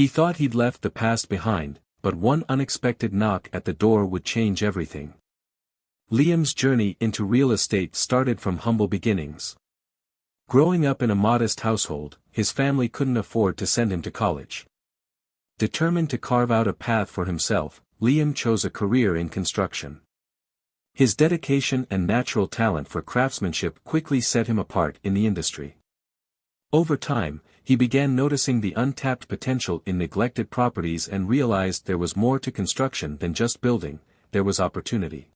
He thought he'd left the past behind, but one unexpected knock at the door would change everything. Liam's journey into real estate started from humble beginnings. Growing up in a modest household, his family couldn't afford to send him to college. Determined to carve out a path for himself, Liam chose a career in construction. His dedication and natural talent for craftsmanship quickly set him apart in the industry. Over time, he began noticing the untapped potential in neglected properties and realized there was more to construction than just building, there was opportunity.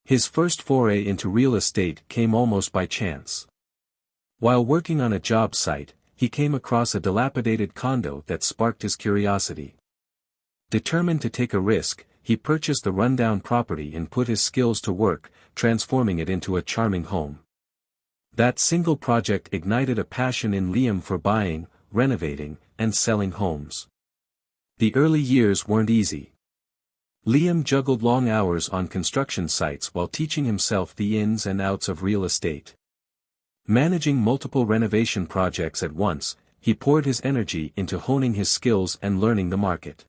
His first foray into real estate came almost by chance. While working on a job site, he came across a dilapidated condo that sparked his curiosity. Determined to take a risk, he purchased the rundown property and put his skills to work, transforming it into a charming home. That single project ignited a passion in Liam for buying, renovating, and selling homes. The early years weren't easy. Liam juggled long hours on construction sites while teaching himself the ins and outs of real estate. Managing multiple renovation projects at once, he poured his energy into honing his skills and learning the market.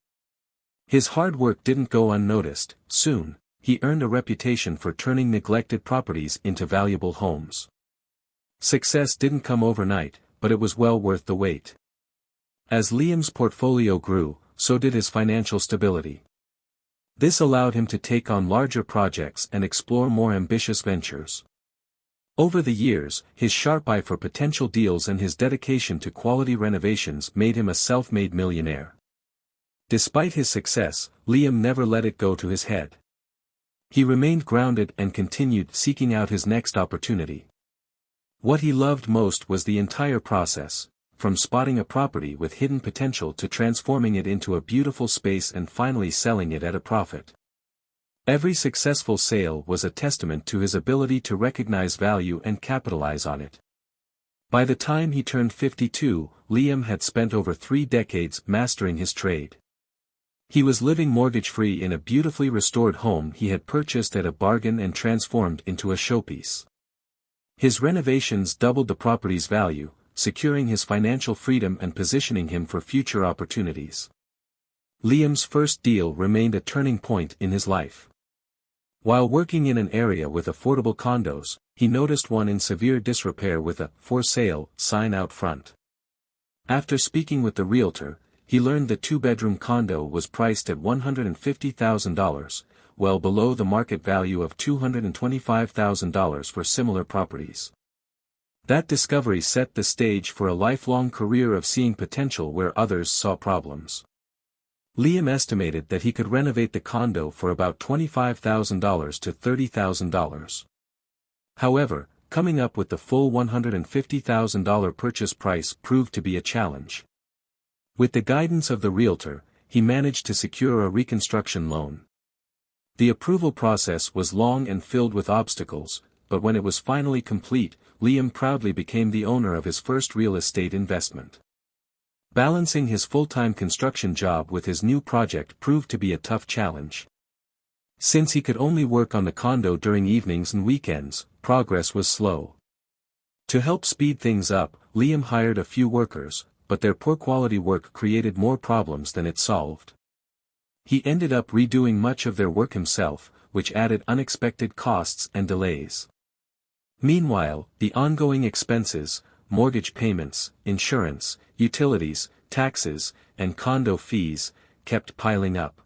His hard work didn't go unnoticed. Soon, he earned a reputation for turning neglected properties into valuable homes. Success didn't come overnight, but it was well worth the wait. As Liam's portfolio grew, so did his financial stability. This allowed him to take on larger projects and explore more ambitious ventures. Over the years, his sharp eye for potential deals and his dedication to quality renovations made him a self-made millionaire. Despite his success, Liam never let it go to his head. He remained grounded and continued seeking out his next opportunity. What he loved most was the entire process, from spotting a property with hidden potential to transforming it into a beautiful space and finally selling it at a profit. Every successful sale was a testament to his ability to recognize value and capitalize on it. By the time he turned 52, Liam had spent over 3 decades mastering his trade. He was living mortgage-free in a beautifully restored home he had purchased at a bargain and transformed into a showpiece. His renovations doubled the property's value, securing his financial freedom and positioning him for future opportunities. Liam's first deal remained a turning point in his life. While working in an area with affordable condos, he noticed one in severe disrepair with a "for sale" sign out front. After speaking with the realtor, he learned the 2-bedroom condo was priced at $150,000, well below the market value of $225,000 for similar properties. That discovery set the stage for a lifelong career of seeing potential where others saw problems. Liam estimated that he could renovate the condo for about $25,000 to $30,000. However, coming up with the full $150,000 purchase price proved to be a challenge. With the guidance of the realtor, he managed to secure a reconstruction loan. The approval process was long and filled with obstacles, but when it was finally complete, Liam proudly became the owner of his first real estate investment. Balancing his full-time construction job with his new project proved to be a tough challenge. Since he could only work on the condo during evenings and weekends, progress was slow. To help speed things up, Liam hired a few workers, but their poor quality work created more problems than it solved. He ended up redoing much of their work himself, which added unexpected costs and delays. Meanwhile, the ongoing expenses, mortgage payments, insurance, utilities, taxes, and condo fees, kept piling up.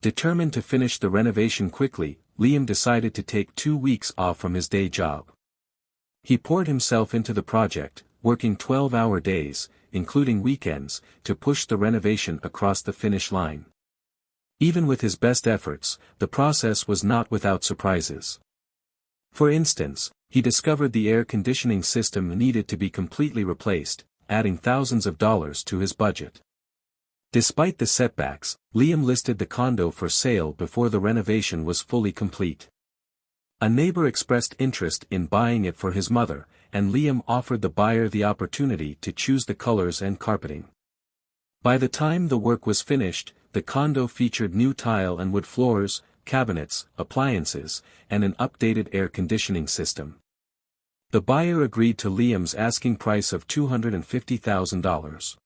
Determined to finish the renovation quickly, Liam decided to take 2 weeks off from his day job. He poured himself into the project, working 12-hour days, including weekends, to push the renovation across the finish line. Even with his best efforts, the process was not without surprises. For instance, he discovered the air conditioning system needed to be completely replaced, adding thousands of dollars to his budget. Despite the setbacks, Liam listed the condo for sale before the renovation was fully complete. A neighbor expressed interest in buying it for his mother, and Liam offered the buyer the opportunity to choose the colors and carpeting. By the time the work was finished, the condo featured new tile and wood floors, cabinets, appliances, and an updated air conditioning system. The buyer agreed to Liam's asking price of $250,000.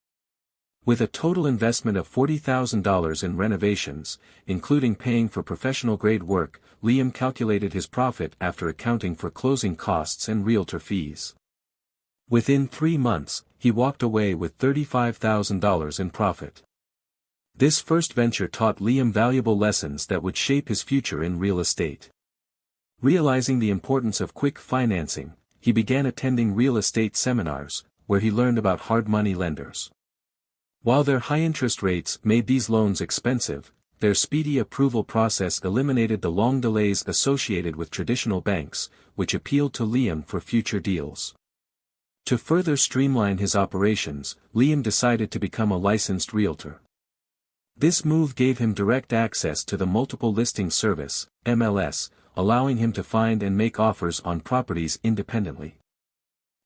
With a total investment of $40,000 in renovations, including paying for professional-grade work, Liam calculated his profit after accounting for closing costs and realtor fees. Within 3 months, he walked away with $35,000 in profit. This first venture taught Liam valuable lessons that would shape his future in real estate. Realizing the importance of quick financing, he began attending real estate seminars, where he learned about hard money lenders. While their high interest rates made these loans expensive, their speedy approval process eliminated the long delays associated with traditional banks, which appealed to Liam for future deals. To further streamline his operations, Liam decided to become a licensed realtor. This move gave him direct access to the multiple listing service, MLS, allowing him to find and make offers on properties independently.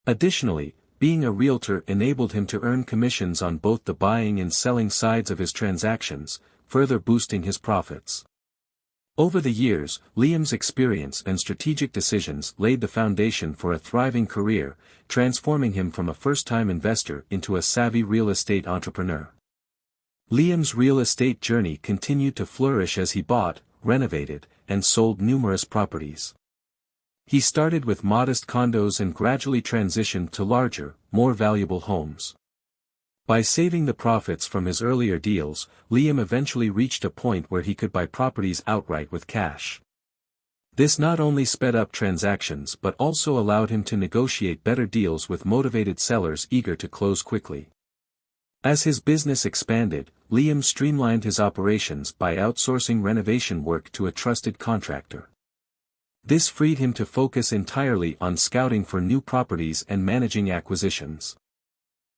Additionally, being a realtor enabled him to earn commissions on both the buying and selling sides of his transactions, further boosting his profits. Over the years, Liam's experience and strategic decisions laid the foundation for a thriving career, transforming him from a first-time investor into a savvy real estate entrepreneur. Liam's real estate journey continued to flourish as he bought, renovated, and sold numerous properties. He started with modest condos and gradually transitioned to larger, more valuable homes. By saving the profits from his earlier deals, Liam eventually reached a point where he could buy properties outright with cash. This not only sped up transactions but also allowed him to negotiate better deals with motivated sellers eager to close quickly. As his business expanded, Liam streamlined his operations by outsourcing renovation work to a trusted contractor. This freed him to focus entirely on scouting for new properties and managing acquisitions.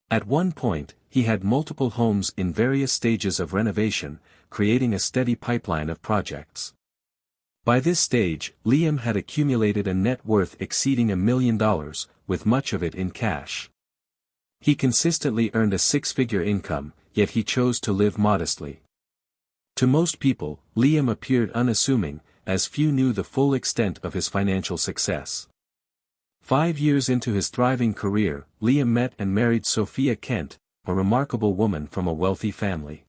At one point, he had multiple homes in various stages of renovation, creating a steady pipeline of projects. By this stage, Liam had accumulated a net worth exceeding $1 million, with much of it in cash. He consistently earned a 6-figure income, yet he chose to live modestly. To most people, Liam appeared unassuming, as few knew the full extent of his financial success. 5 years into his thriving career, Liam met and married Sophia Kent, a remarkable woman from a wealthy family.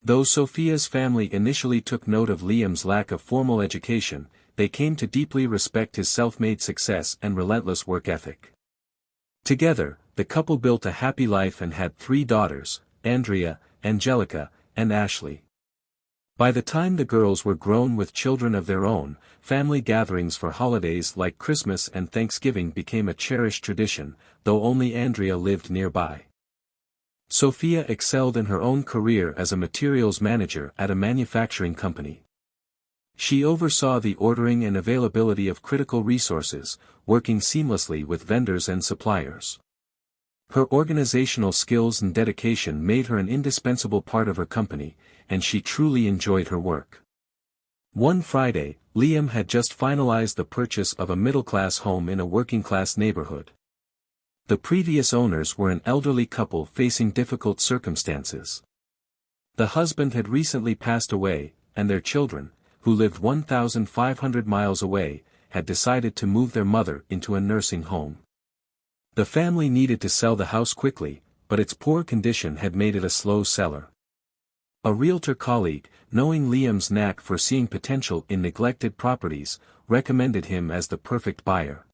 Though Sophia's family initially took note of Liam's lack of formal education, they came to deeply respect his self-made success and relentless work ethic. Together, the couple built a happy life and had 3 daughters, Andrea, Angelica, and Ashley. By the time the girls were grown with children of their own, family gatherings for holidays like Christmas and Thanksgiving became a cherished tradition, though only Andrea lived nearby. Sophia excelled in her own career as a materials manager at a manufacturing company. She oversaw the ordering and availability of critical resources, working seamlessly with vendors and suppliers. Her organizational skills and dedication made her an indispensable part of her company, and she truly enjoyed her work. One Friday, Liam had just finalized the purchase of a middle-class home in a working-class neighborhood. The previous owners were an elderly couple facing difficult circumstances. The husband had recently passed away, and their children, who lived 1,500 miles away, had decided to move their mother into a nursing home. The family needed to sell the house quickly, but its poor condition had made it a slow seller. A realtor colleague, knowing Liam's knack for seeing potential in neglected properties, recommended him as the perfect buyer.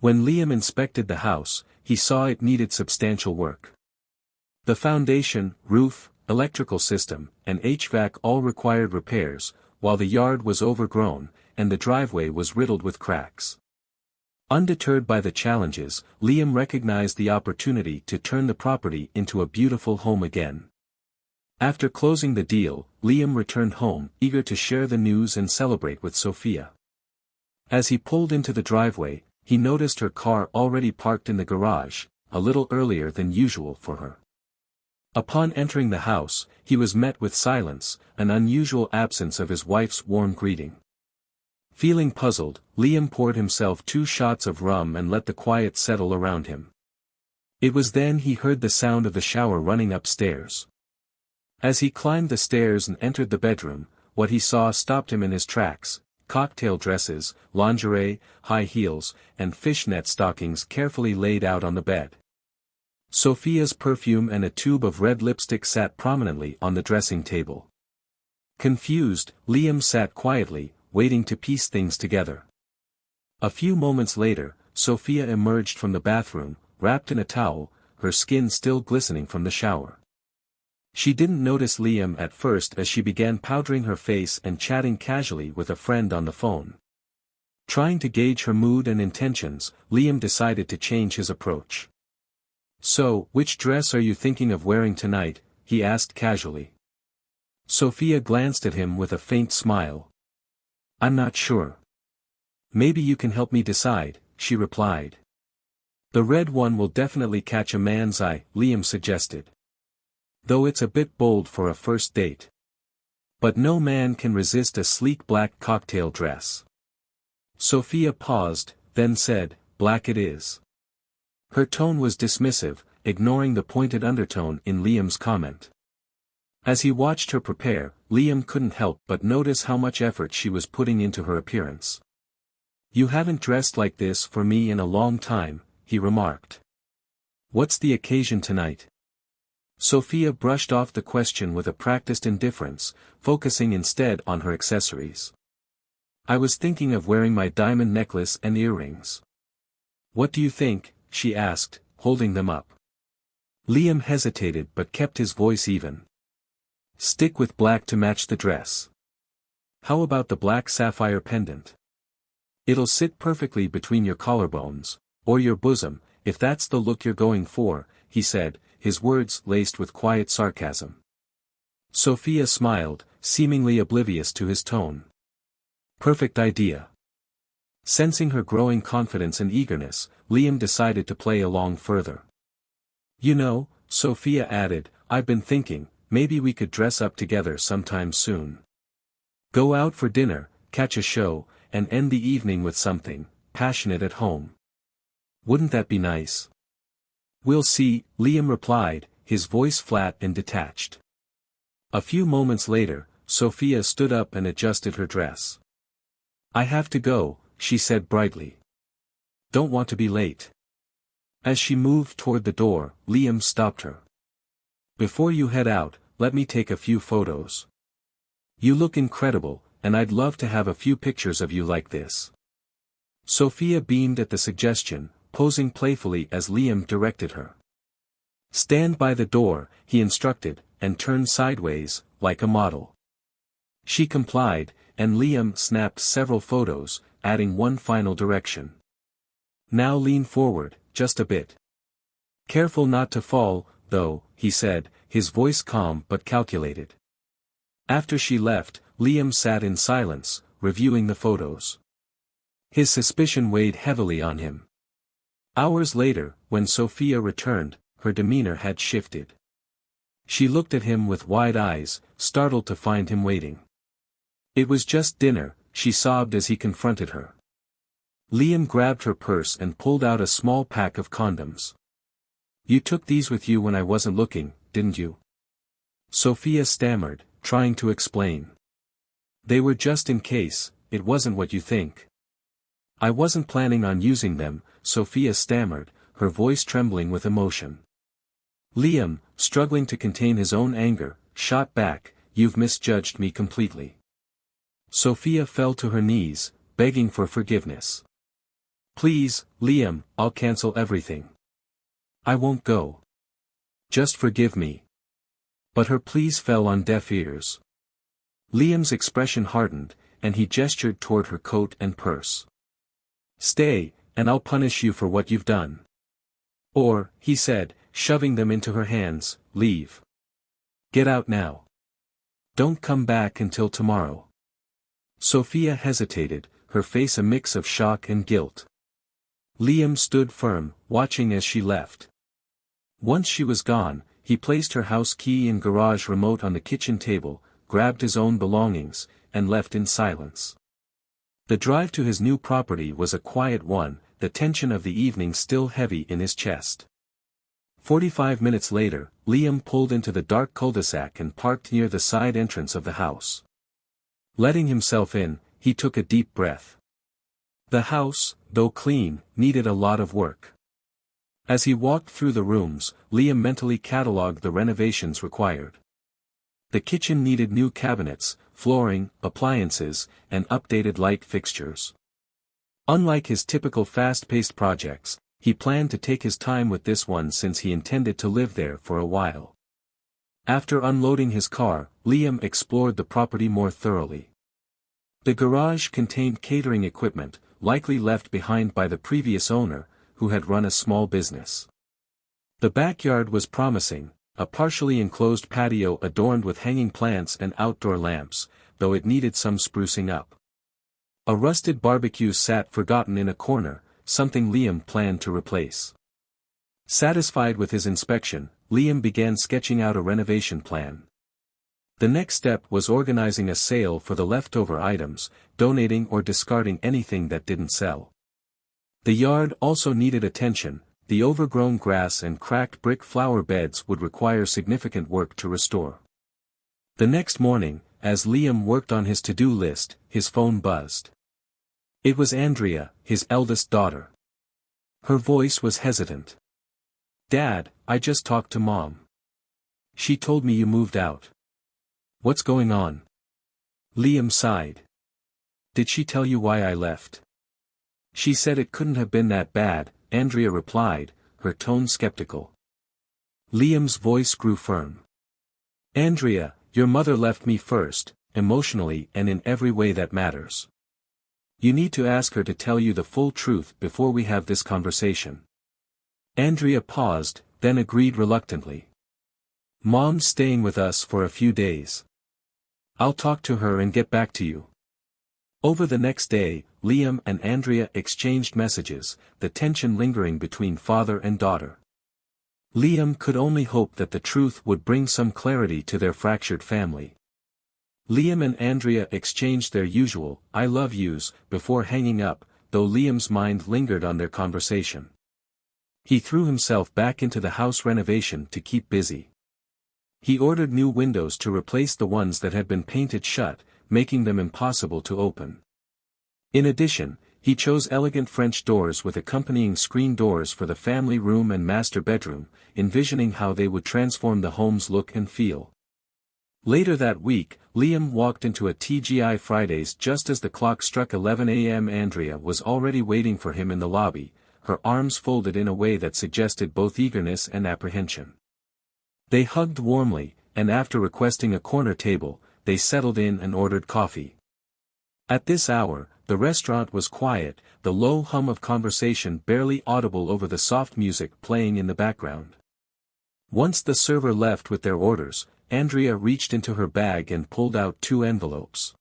When Liam inspected the house, he saw it needed substantial work. The foundation, roof, electrical system, and HVAC all required repairs, while the yard was overgrown, and the driveway was riddled with cracks. Undeterred by the challenges, Liam recognized the opportunity to turn the property into a beautiful home again. After closing the deal, Liam returned home, eager to share the news and celebrate with Sophia. As he pulled into the driveway, he noticed her car already parked in the garage, a little earlier than usual for her. Upon entering the house, he was met with silence, an unusual absence of his wife's warm greeting. Feeling puzzled, Liam poured himself 2 shots of rum and let the quiet settle around him. It was then he heard the sound of the shower running upstairs. As he climbed the stairs and entered the bedroom, what he saw stopped him in his tracks: cocktail dresses, lingerie, high heels, and fishnet stockings carefully laid out on the bed. Sophia's perfume and a tube of red lipstick sat prominently on the dressing table. Confused, Liam sat quietly, waiting to piece things together. A few moments later, Sophia emerged from the bathroom, wrapped in a towel, her skin still glistening from the shower. She didn't notice Liam at first as she began powdering her face and chatting casually with a friend on the phone. Trying to gauge her mood and intentions, Liam decided to change his approach. "So, which dress are you thinking of wearing tonight?" he asked casually. Sophia glanced at him with a faint smile. "I'm not sure. Maybe you can help me decide," she replied. "The red one will definitely catch a man's eye," Liam suggested. "Though it's a bit bold for a first date. But no man can resist a sleek black cocktail dress." Sophia paused, then said, "Black it is." Her tone was dismissive, ignoring the pointed undertone in Liam's comment. As he watched her prepare, Liam couldn't help but notice how much effort she was putting into her appearance. "You haven't dressed like this for me in a long time," he remarked. "What's the occasion tonight?" Sophia brushed off the question with a practiced indifference, focusing instead on her accessories. "I was thinking of wearing my diamond necklace and earrings." "What do you think?" she asked, holding them up. Liam hesitated but kept his voice even. "Stick with black to match the dress. How about the black sapphire pendant? It'll sit perfectly between your collarbones, or your bosom, if that's the look you're going for," he said, his words laced with quiet sarcasm. Sophia smiled, seemingly oblivious to his tone. "Perfect idea." Sensing her growing confidence and eagerness, Liam decided to play along further. "You know," Sophia added, "I've been thinking, maybe we could dress up together sometime soon. Go out for dinner, catch a show, and end the evening with something passionate at home. Wouldn't that be nice?" "We'll see," Liam replied, his voice flat and detached. A few moments later, Sophia stood up and adjusted her dress. "I have to go," she said brightly. "Don't want to be late." As she moved toward the door, Liam stopped her. "Before you head out, let me take a few photos. You look incredible, and I'd love to have a few pictures of you like this." Sophia beamed at the suggestion, posing playfully as Liam directed her. "Stand by the door," he instructed, and turn sideways, like a model. She complied, and Liam snapped several photos, adding one final direction. "Now lean forward, just a bit. Careful not to fall, though," he said, his voice calm but calculated. After she left, Liam sat in silence, reviewing the photos. His suspicion weighed heavily on him. Hours later, when Sophia returned, her demeanor had shifted. She looked at him with wide eyes, startled to find him waiting. "It was just dinner," she sobbed as he confronted her. Liam grabbed her purse and pulled out a small pack of condoms. "You took these with you when I wasn't looking, didn't you?" Sophia stammered, trying to explain. "They were just in case, it wasn't what you think." "I wasn't planning on using them," Sophia stammered, her voice trembling with emotion. Liam, struggling to contain his own anger, shot back, "You've misjudged me completely." Sophia fell to her knees, begging for forgiveness. "Please, Liam, I'll cancel everything. I won't go. Just forgive me." But her pleas fell on deaf ears. Liam's expression hardened, and he gestured toward her coat and purse. "Stay, and I'll punish you for what you've done." "Or," he said, shoving them into her hands, "leave. Get out now. Don't come back until tomorrow." Sophia hesitated, her face a mix of shock and guilt. Liam stood firm, watching as she left. Once she was gone, he placed her house key and garage remote on the kitchen table, grabbed his own belongings, and left in silence. The drive to his new property was a quiet one, the tension of the evening still heavy in his chest. 45 minutes later, Liam pulled into the dark cul-de-sac and parked near the side entrance of the house. Letting himself in, he took a deep breath. The house, though clean, needed a lot of work. As he walked through the rooms, Liam mentally catalogued the renovations required. The kitchen needed new cabinets, flooring, appliances, and updated light fixtures. Unlike his typical fast-paced projects, he planned to take his time with this one since he intended to live there for a while. After unloading his car, Liam explored the property more thoroughly. The garage contained catering equipment, likely left behind by the previous owner, who had run a small business. The backyard was promising, a partially enclosed patio adorned with hanging plants and outdoor lamps, though it needed some sprucing up. A rusted barbecue sat forgotten in a corner, something Liam planned to replace. Satisfied with his inspection, Liam began sketching out a renovation plan. The next step was organizing a sale for the leftover items, donating or discarding anything that didn't sell. The yard also needed attention. The overgrown grass and cracked brick flower beds would require significant work to restore. The next morning, as Liam worked on his to-do list, his phone buzzed. It was Andrea, his eldest daughter. Her voice was hesitant. "Dad, I just talked to Mom. She told me you moved out. What's going on?" Liam sighed. "Did she tell you why I left?" "She said it couldn't have been that bad," Andrea replied, her tone skeptical. Liam's voice grew firm. "Andrea, your mother left me first, emotionally and in every way that matters. You need to ask her to tell you the full truth before we have this conversation." Andrea paused, then agreed reluctantly. "Mom's staying with us for a few days. I'll talk to her and get back to you." Over the next day, Liam and Andrea exchanged messages, the tension lingering between father and daughter. Liam could only hope that the truth would bring some clarity to their fractured family. Liam and Andrea exchanged their usual "I love yous" before hanging up, though Liam's mind lingered on their conversation. He threw himself back into the house renovation to keep busy. He ordered new windows to replace the ones that had been painted shut, making them impossible to open. In addition, he chose elegant French doors with accompanying screen doors for the family room and master bedroom, envisioning how they would transform the home's look and feel. Later that week, Liam walked into a TGI Fridays just as the clock struck 11 a.m. Andrea was already waiting for him in the lobby, her arms folded in a way that suggested both eagerness and apprehension. They hugged warmly, and after requesting a corner table, they settled in and ordered coffee. At this hour, the restaurant was quiet, the low hum of conversation barely audible over the soft music playing in the background. Once the server left with their orders, Andrea reached into her bag and pulled out 2 envelopes.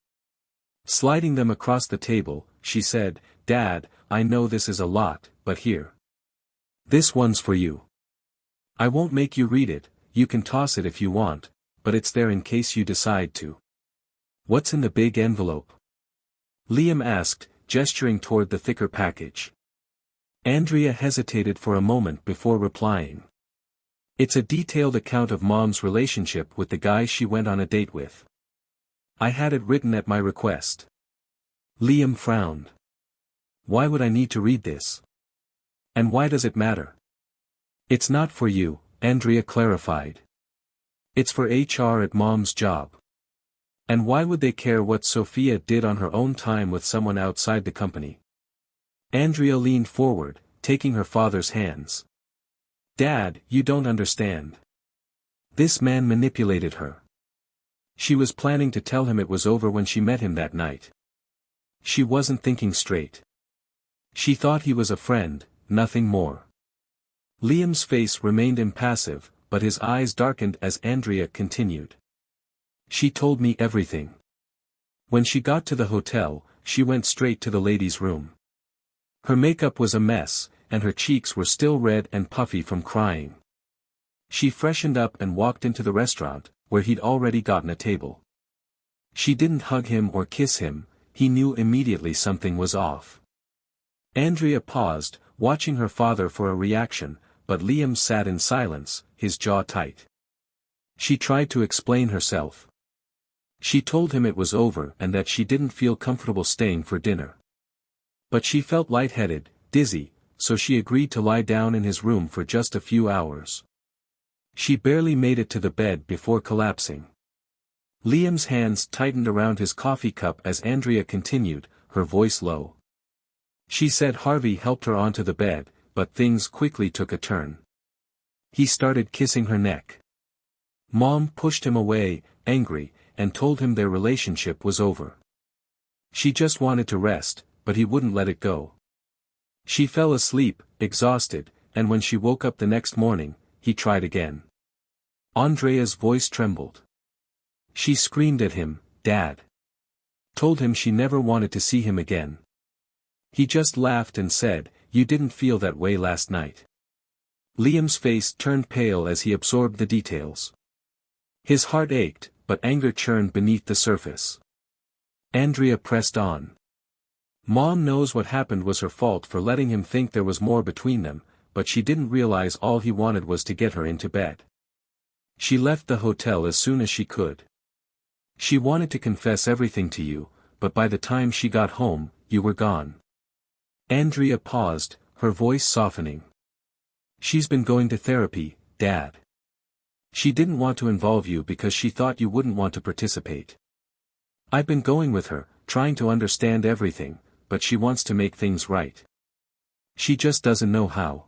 Sliding them across the table, she said, "Dad, I know this is a lot, but here. This one's for you. I won't make you read it, you can toss it if you want, but it's there in case you decide to." "What's in the big envelope?" Liam asked, gesturing toward the thicker package. Andrea hesitated for a moment before replying. "It's a detailed account of Mom's relationship with the guy she went on a date with. I had it written at my request." Liam frowned. "Why would I need to read this? And why does it matter?" "It's not for you," Andrea clarified. "It's for HR at Mom's job. And why would they care what Sophia did on her own time with someone outside the company?" Andrea leaned forward, taking her father's hands. "Dad, you don't understand. This man manipulated her. She was planning to tell him it was over when she met him that night. She wasn't thinking straight. She thought he was a friend, nothing more." Liam's face remained impassive, but his eyes darkened as Andrea continued. "She told me everything. When she got to the hotel, she went straight to the ladies' room. Her makeup was a mess, and her cheeks were still red and puffy from crying. She freshened up and walked into the restaurant, where he'd already gotten a table. She didn't hug him or kiss him, he knew immediately something was off." Andrea paused, watching her father for a reaction, but Liam sat in silence, his jaw tight. She tried to explain herself. She told him it was over and that she didn't feel comfortable staying for dinner. But she felt lightheaded, dizzy, so she agreed to lie down in his room for just a few hours. She barely made it to the bed before collapsing. Liam's hands tightened around his coffee cup as Andrea continued, her voice low. She said Harvey helped her onto the bed, but things quickly took a turn. He started kissing her neck. Mom pushed him away, angry, and told him their relationship was over. She just wanted to rest, but he wouldn't let it go. She fell asleep, exhausted, and when she woke up the next morning, he tried again. Andrea's voice trembled. She screamed at him, "Dad!" Told him she never wanted to see him again. He just laughed and said, "You didn't feel that way last night." Liam's face turned pale as he absorbed the details. His heart ached, but anger churned beneath the surface. Andrea pressed on. Mom knows what happened was her fault for letting him think there was more between them, but she didn't realize all he wanted was to get her into bed. She left the hotel as soon as she could. She wanted to confess everything to you, but by the time she got home, you were gone. Andrea paused, her voice softening. She's been going to therapy, Dad. She didn't want to involve you because she thought you wouldn't want to participate. I've been going with her, trying to understand everything, but she wants to make things right. She just doesn't know how.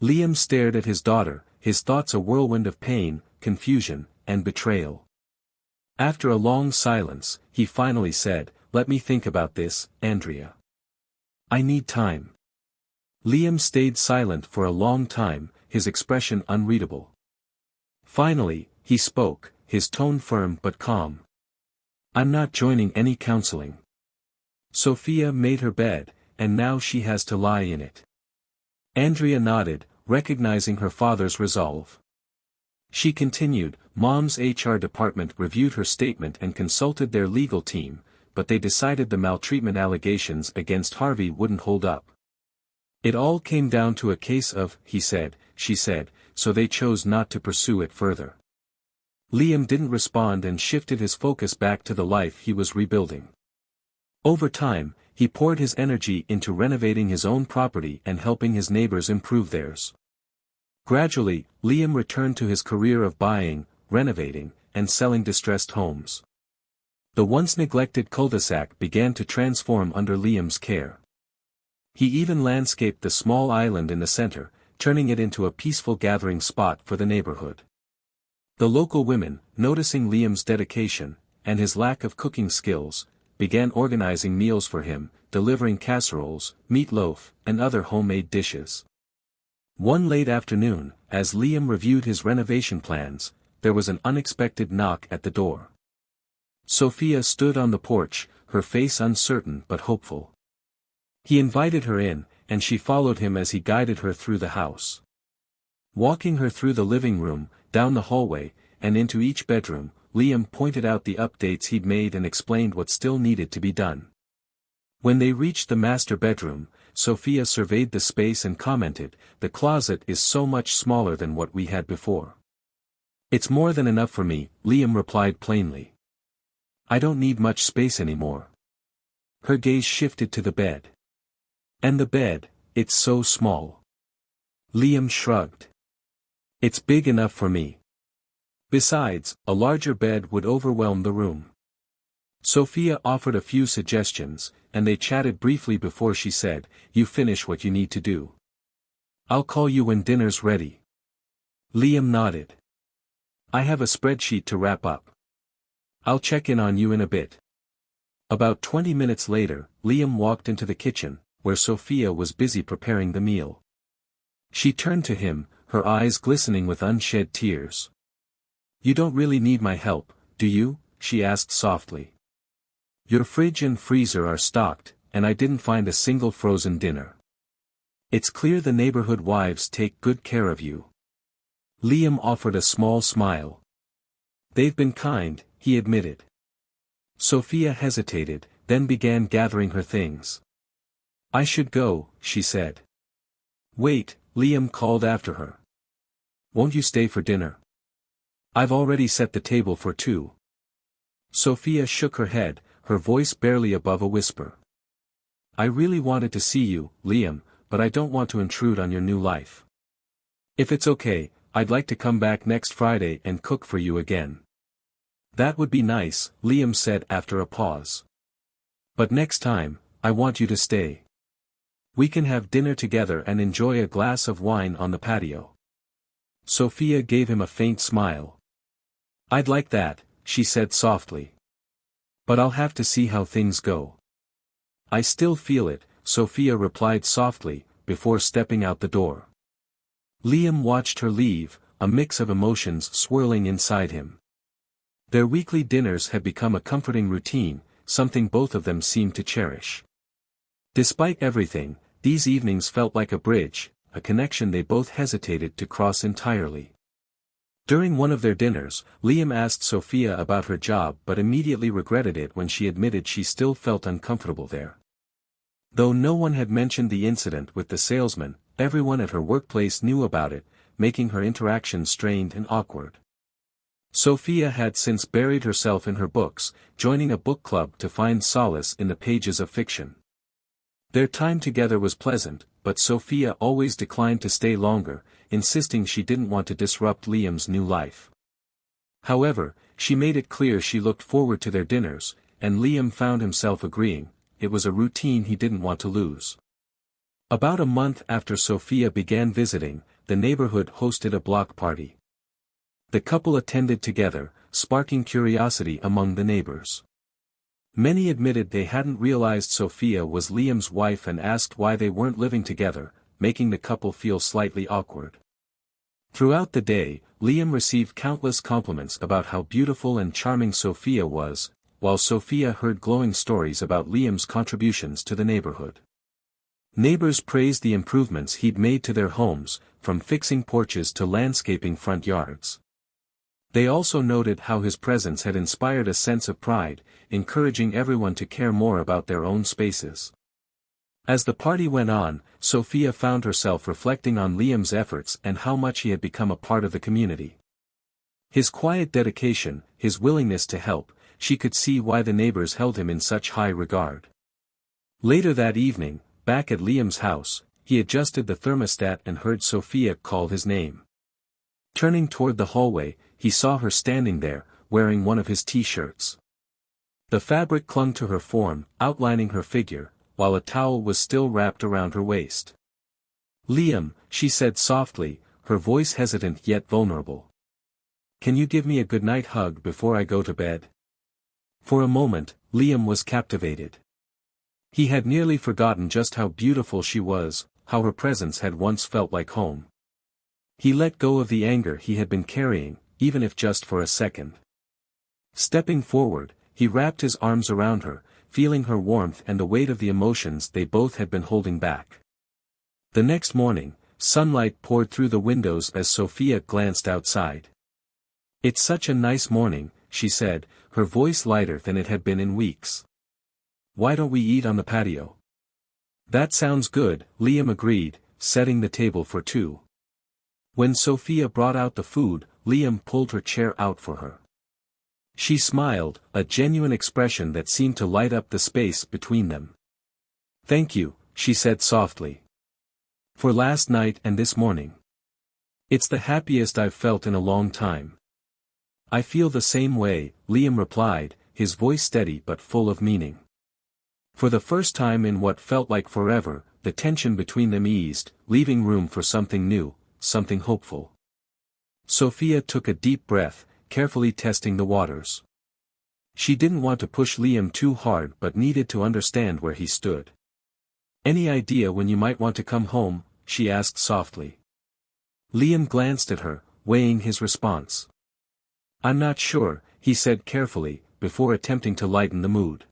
Liam stared at his daughter, his thoughts a whirlwind of pain, confusion, and betrayal. After a long silence, he finally said, "Let me think about this, Andrea. I need time." Liam stayed silent for a long time, his expression unreadable. Finally, he spoke, his tone firm but calm. "I'm not joining any counseling. Sophia made her bed, and now she has to lie in it." Andrea nodded, recognizing her father's resolve. She continued, "Mom's HR department reviewed her statement and consulted their legal team, but they decided the maltreatment allegations against Harvey wouldn't hold up. It all came down to a case of, he said, she said, so they chose not to pursue it further." Liam didn't respond and shifted his focus back to the life he was rebuilding. Over time, he poured his energy into renovating his own property and helping his neighbors improve theirs. Gradually, Liam returned to his career of buying, renovating, and selling distressed homes. The once neglected cul-de-sac began to transform under Liam's care. He even landscaped the small island in the center, turning it into a peaceful gathering spot for the neighborhood. The local women, noticing Liam's dedication, and his lack of cooking skills, began organizing meals for him, delivering casseroles, meatloaf, and other homemade dishes. One late afternoon, as Liam reviewed his renovation plans, there was an unexpected knock at the door. Sophia stood on the porch, her face uncertain but hopeful. He invited her in, and she followed him as he guided her through the house. Walking her through the living room, down the hallway, and into each bedroom, Liam pointed out the updates he'd made and explained what still needed to be done. When they reached the master bedroom, Sophia surveyed the space and commented, "The closet is so much smaller than what we had before." "It's more than enough for me," Liam replied plainly. "I don't need much space anymore." Her gaze shifted to the bed. "And the bed, it's so small." Liam shrugged. "It's big enough for me. Besides, a larger bed would overwhelm the room." Sophia offered a few suggestions, and they chatted briefly before she said, "You finish what you need to do. I'll call you when dinner's ready." Liam nodded. "I have a spreadsheet to wrap up. I'll check in on you in a bit." About 20 minutes later, Liam walked into the kitchen, where Sophia was busy preparing the meal. She turned to him, her eyes glistening with unshed tears. "You don't really need my help, do you?" she asked softly. "Your fridge and freezer are stocked, and I didn't find a single frozen dinner. It's clear the neighborhood wives take good care of you." Liam offered a small smile. "They've been kind," he admitted. Sophia hesitated, then began gathering her things. "I should go," she said. "Wait," Liam called after her. "Won't you stay for dinner? I've already set the table for two." Sophia shook her head, her voice barely above a whisper. "I really wanted to see you, Liam, but I don't want to intrude on your new life. If it's okay, I'd like to come back next Friday and cook for you again. That would be nice, Liam said after a pause. But next time, I want you to stay. We can have dinner together and enjoy a glass of wine on the patio. Sophia gave him a faint smile. I'd like that, she said softly. But I'll have to see how things go. I still feel it, Sophia replied softly, before stepping out the door. Liam watched her leave, a mix of emotions swirling inside him. Their weekly dinners had become a comforting routine, something both of them seemed to cherish. Despite everything, these evenings felt like a bridge, a connection they both hesitated to cross entirely. During one of their dinners, Liam asked Sophia about her job but immediately regretted it when she admitted she still felt uncomfortable there. Though no one had mentioned the incident with the salesman, everyone at her workplace knew about it, making her interaction strained and awkward. Sophia had since buried herself in her books, joining a book club to find solace in the pages of fiction. Their time together was pleasant, but Sophia always declined to stay longer, insisting she didn't want to disrupt Liam's new life. However, she made it clear she looked forward to their dinners, and Liam found himself agreeing. It was a routine he didn't want to lose. About a month after Sophia began visiting, the neighborhood hosted a block party. The couple attended together, sparking curiosity among the neighbors. Many admitted they hadn't realized Sophia was Liam's wife and asked why they weren't living together, making the couple feel slightly awkward. Throughout the day, Liam received countless compliments about how beautiful and charming Sophia was, while Sophia heard glowing stories about Liam's contributions to the neighborhood. Neighbors praised the improvements he'd made to their homes, from fixing porches to landscaping front yards. They also noted how his presence had inspired a sense of pride, encouraging everyone to care more about their own spaces. As the party went on, Sophia found herself reflecting on Liam's efforts and how much he had become a part of the community. His quiet dedication, his willingness to help, she could see why the neighbors held him in such high regard. Later that evening, back at Liam's house, he adjusted the thermostat and heard Sophia call his name. Turning toward the hallway, he saw her standing there, wearing one of his t-shirts. The fabric clung to her form, outlining her figure, while a towel was still wrapped around her waist. "Liam," she said softly, her voice hesitant yet vulnerable. "Can you give me a goodnight hug before I go to bed?" For a moment, Liam was captivated. He had nearly forgotten just how beautiful she was, how her presence had once felt like home. He let go of the anger he had been carrying, even if just for a second. Stepping forward, he wrapped his arms around her, feeling her warmth and the weight of the emotions they both had been holding back. The next morning, sunlight poured through the windows as Sophia glanced outside. "It's such a nice morning," she said, her voice lighter than it had been in weeks. "Why don't we eat on the patio?" "That sounds good," Liam agreed, setting the table for two. When Sophia brought out the food, Liam pulled her chair out for her. She smiled, a genuine expression that seemed to light up the space between them. "Thank you," she said softly. "For last night and this morning. It's the happiest I've felt in a long time." "I feel the same way," Liam replied, his voice steady but full of meaning. For the first time in what felt like forever, the tension between them eased, leaving room for something new, something hopeful. Sophia took a deep breath, carefully testing the waters. She didn't want to push Liam too hard but needed to understand where he stood. "Any idea when you might want to come home?" she asked softly. Liam glanced at her, weighing his response. "I'm not sure," he said carefully, before attempting to lighten the mood.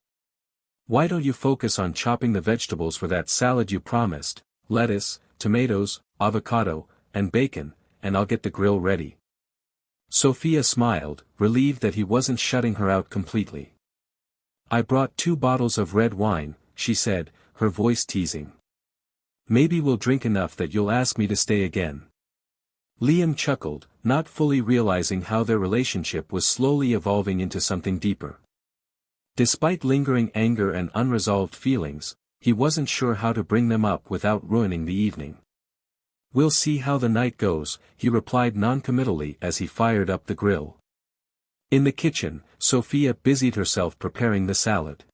"Why don't you focus on chopping the vegetables for that salad you promised, lettuce, tomatoes, avocado, and bacon, and I'll get the grill ready." Sophia smiled, relieved that he wasn't shutting her out completely. "I brought 2 bottles of red wine," she said, her voice teasing. "Maybe we'll drink enough that you'll ask me to stay again." Liam chuckled, not fully realizing how their relationship was slowly evolving into something deeper. Despite lingering anger and unresolved feelings, he wasn't sure how to bring them up without ruining the evening. "We'll see how the night goes," he replied noncommittally as he fired up the grill. In the kitchen, Sophia busied herself preparing the salad.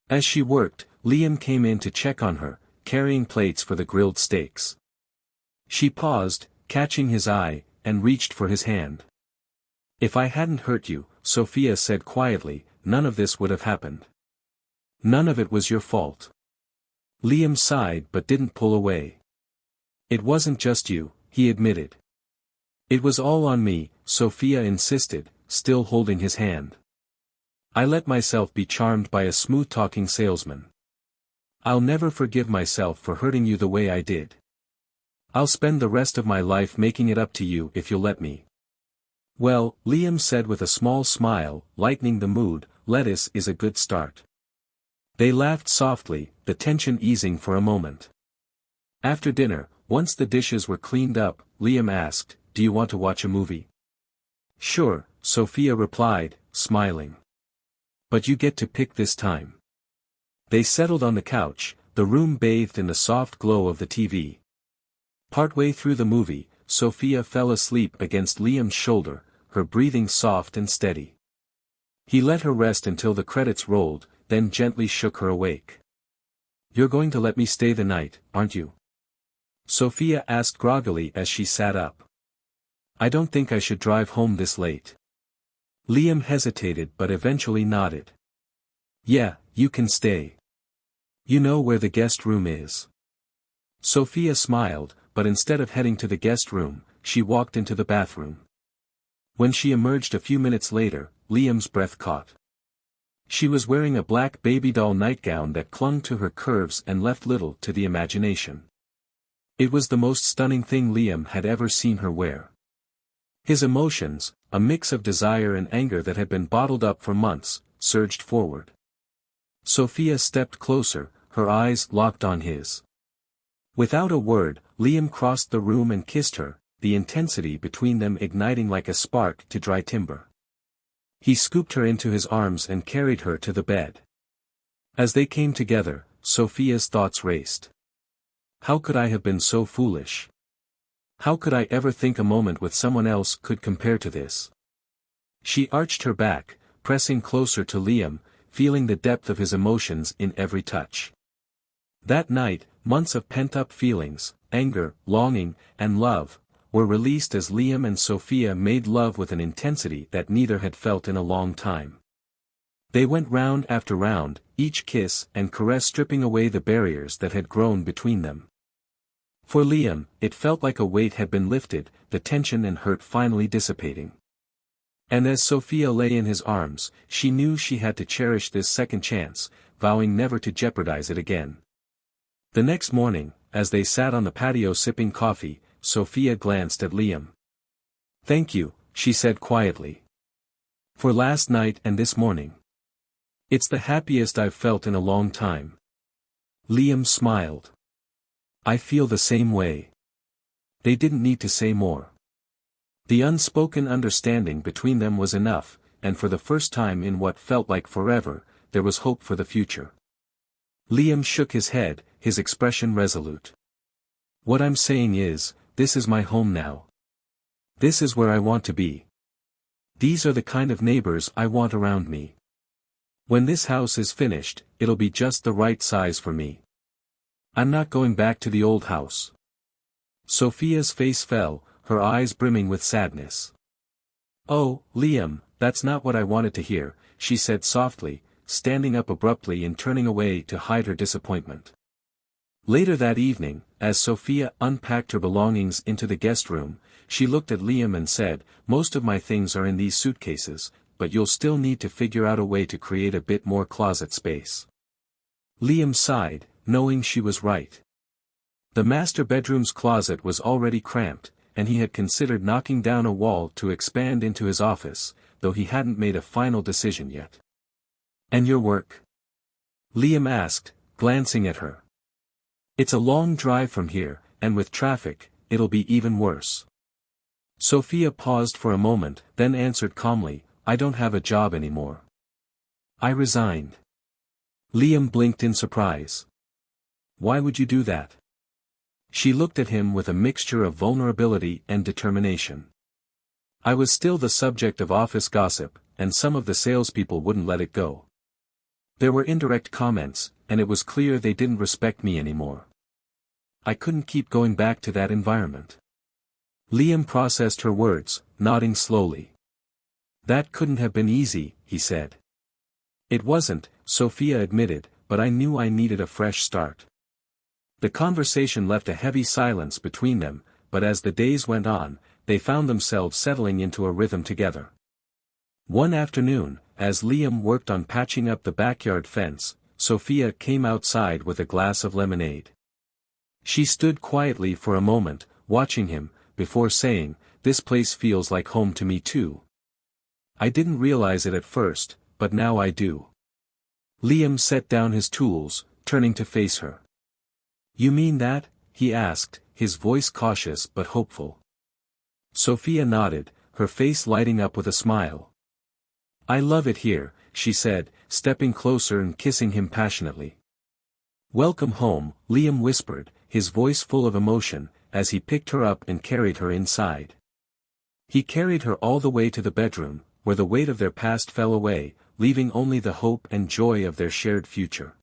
As she worked, Liam came in to check on her, carrying plates for the grilled steaks. She paused, catching his eye, and reached for his hand. "If I hadn't hurt you," Sophia said quietly, "none of this would have happened. None of it was your fault." Liam sighed but didn't pull away. "It wasn't just you," he admitted. "It was all on me," Sophia insisted, still holding his hand. "I let myself be charmed by a smooth-talking salesman. I'll never forgive myself for hurting you the way I did. I'll spend the rest of my life making it up to you if you'll let me." "Well," Liam said with a small smile, lightening the mood, "lettuce is a good start." They laughed softly, the tension easing for a moment. After dinner, once the dishes were cleaned up, Liam asked, "Do you want to watch a movie?" "Sure," Sophia replied, smiling. "But you get to pick this time." They settled on the couch, the room bathed in the soft glow of the TV. Partway through the movie, Sophia fell asleep against Liam's shoulder, her breathing soft and steady. He let her rest until the credits rolled, then gently shook her awake. "You're going to let me stay the night, aren't you?" Sophia asked groggily as she sat up. "I don't think I should drive home this late." Liam hesitated but eventually nodded. "Yeah, you can stay. You know where the guest room is." Sophia smiled, but instead of heading to the guest room, she walked into the bathroom. When she emerged a few minutes later, Liam's breath caught. She was wearing a black baby doll nightgown that clung to her curves and left little to the imagination. It was the most stunning thing Liam had ever seen her wear. His emotions, a mix of desire and anger that had been bottled up for months, surged forward. Sophia stepped closer, her eyes locked on his. Without a word, Liam crossed the room and kissed her, the intensity between them igniting like a spark to dry timber. He scooped her into his arms and carried her to the bed. As they came together, Sophia's thoughts raced. How could I have been so foolish? How could I ever think a moment with someone else could compare to this? She arched her back, pressing closer to Liam, feeling the depth of his emotions in every touch. That night, months of pent-up feelings, anger, longing, and love, were released as Liam and Sophia made love with an intensity that neither had felt in a long time. They went round after round, each kiss and caress stripping away the barriers that had grown between them. For Liam, it felt like a weight had been lifted, the tension and hurt finally dissipating. And as Sophia lay in his arms, she knew she had to cherish this second chance, vowing never to jeopardize it again. The next morning, as they sat on the patio sipping coffee, Sophia glanced at Liam. "Thank you," she said quietly. "For last night and this morning. It's the happiest I've felt in a long time." Liam smiled. "I feel the same way." They didn't need to say more. The unspoken understanding between them was enough, and for the first time in what felt like forever, there was hope for the future. Liam shook his head, his expression resolute. "What I'm saying is, this is my home now. This is where I want to be. These are the kind of neighbors I want around me. When this house is finished, it'll be just the right size for me. I'm not going back to the old house." Sophia's face fell, her eyes brimming with sadness. "Oh, Liam, that's not what I wanted to hear," she said softly, standing up abruptly and turning away to hide her disappointment. Later that evening, as Sophia unpacked her belongings into the guest room, she looked at Liam and said, "Most of my things are in these suitcases, but you'll still need to figure out a way to create a bit more closet space." Liam sighed, knowing she was right. The master bedroom's closet was already cramped, and he had considered knocking down a wall to expand into his office, though he hadn't made a final decision yet. "And your work?" Liam asked, glancing at her. "It's a long drive from here, and with traffic, it'll be even worse." Sophia paused for a moment, then answered calmly, "I don't have a job anymore. I resigned." Liam blinked in surprise. Why would you do that? She looked at him with a mixture of vulnerability and determination. I was still the subject of office gossip, and some of the salespeople wouldn't let it go. There were indirect comments, and it was clear they didn't respect me anymore. I couldn't keep going back to that environment. Liam processed her words, nodding slowly. That couldn't have been easy, he said. It wasn't, Sophia admitted, but I knew I needed a fresh start. The conversation left a heavy silence between them, but as the days went on, they found themselves settling into a rhythm together. One afternoon, as Liam worked on patching up the backyard fence, Sophia came outside with a glass of lemonade. She stood quietly for a moment, watching him, before saying, "This place feels like home to me too. I didn't realize it at first, but now I do." Liam set down his tools, turning to face her. "You mean that?" he asked, his voice cautious but hopeful. Sophia nodded, her face lighting up with a smile. "I love it here," she said, stepping closer and kissing him passionately. "Welcome home," Liam whispered, his voice full of emotion, as he picked her up and carried her inside. He carried her all the way to the bedroom, where the weight of their past fell away, leaving only the hope and joy of their shared future.